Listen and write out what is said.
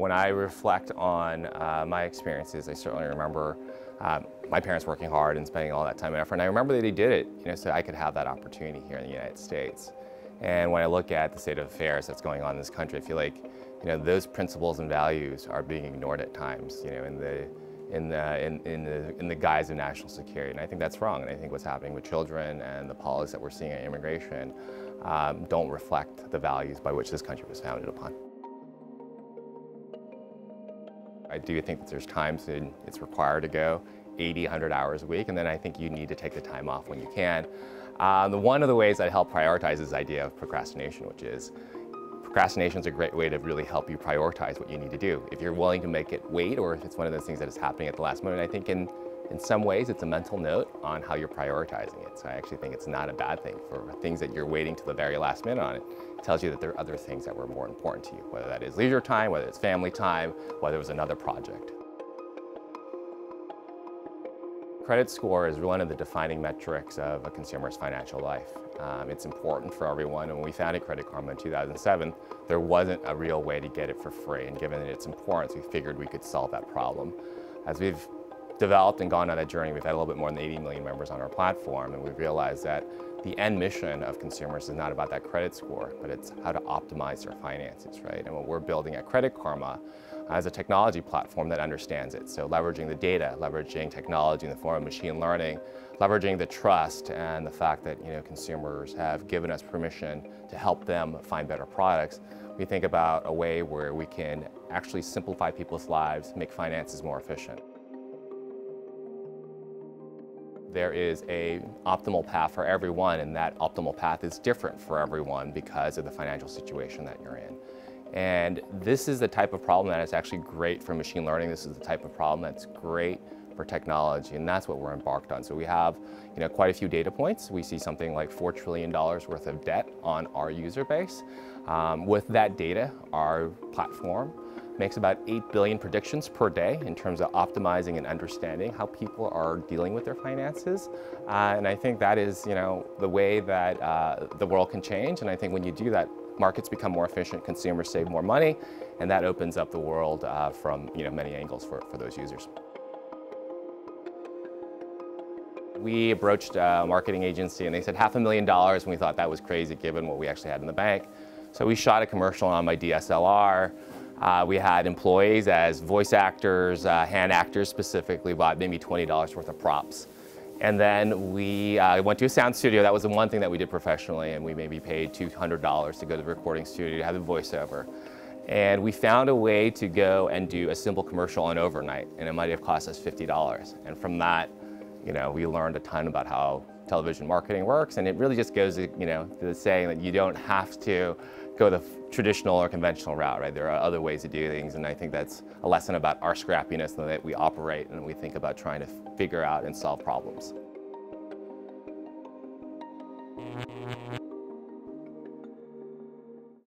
When I reflect on my experiences, I certainly remember my parents working hard and spending all that time and effort. And I remember that they did it, so I could have that opportunity here in the United States. And when I look at the state of affairs that's going on in this country, I feel like, those principles and values are being ignored at times, in the guise of national security. And I think that's wrong. And I think what's happening with children and the policies that we're seeing in immigration don't reflect the values by which this country was founded upon. I do think that there's times when it's required to go 80, 100 hours a week, and then I think you need to take the time off when you can. One of the ways I help prioritize is this idea of procrastination, which is procrastination is a great way to really help you prioritize what you need to do. If you're willing to make it wait, or if it's one of those things that is happening at the last moment, I think in some ways it's a mental note on how you're prioritizing it. So I actually think it's not a bad thing for things that you're waiting to the very last minute on it. It tells you that there are other things that were more important to you, whether that is leisure time, whether it's family time, whether it was another project. Credit score is one of the defining metrics of a consumer's financial life. It's important for everyone, and when we founded Credit Karma in 2007, there wasn't a real way to get it for free, and given its importance, we figured we could solve that problem. As we've developed and gone on that journey, we've had a little bit more than 80 million members on our platform, and we've realized that the end mission of consumers is not about that credit score, but it's how to optimize their finances, right? And what we're building at Credit Karma is a technology platform that understands it. So leveraging the data, leveraging technology in the form of machine learning, leveraging the trust and the fact that consumers have given us permission to help them find better products. We think about a way where we can actually simplify people's lives, make finances more efficient. There is an optimal path for everyone, and that optimal path is different for everyone because of the financial situation that you're in. And this is the type of problem that is actually great for machine learning. This is the type of problem that's great for technology, and that's what we're embarked on. So we have quite a few data points. We see something like $4 trillion worth of debt on our user base. With that data, our platform makes about 8 billion predictions per day in terms of optimizing and understanding how people are dealing with their finances. And I think that is the way that the world can change. And I think when you do that, markets become more efficient, consumers save more money, and that opens up the world from many angles for those users. We approached a marketing agency and they said $500,000, and we thought that was crazy given what we actually had in the bank. So we shot a commercial on my DSLR. We had employees as voice actors, hand actors specifically, bought maybe $20 worth of props. And then we went to a sound studio. That was the one thing that we did professionally, and we maybe paid $200 to go to the recording studio to have the voiceover. And we found a way to go and do a simple commercial on overnight, and it might have cost us $50. And from that, we learned a ton about how television marketing works, and it really just goes to the saying that you don't have to go the traditional or conventional route, right? There are other ways to do things, and I think that's a lesson about our scrappiness and the way we operate and we think about trying to figure out and solve problems.